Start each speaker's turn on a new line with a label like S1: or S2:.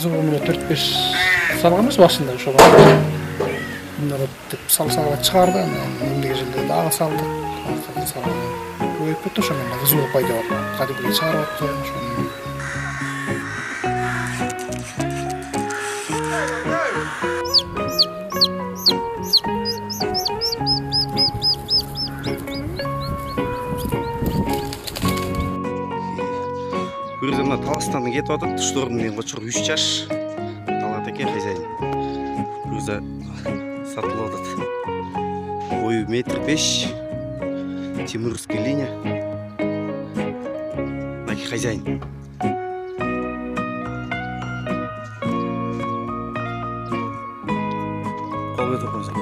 S1: қызығы міне 4-5 салғанбыз басында ошо мындай деп салсаға чыгарды эмнеге жерде дагы салдык көбөйүп кетти ошондон кызуу пайда болду кадимгидей чыгарып атты ошону
S2: Бұл жерде мына Таластан кетіп жатыр. Шторм мен қочыр 3 жаш. Талат екен хозяин. Бұл жерде сатылып жатыр. Бойы 1,5 м. Тимуровская линия. Мына хозяин. Қол көтер қойсаң.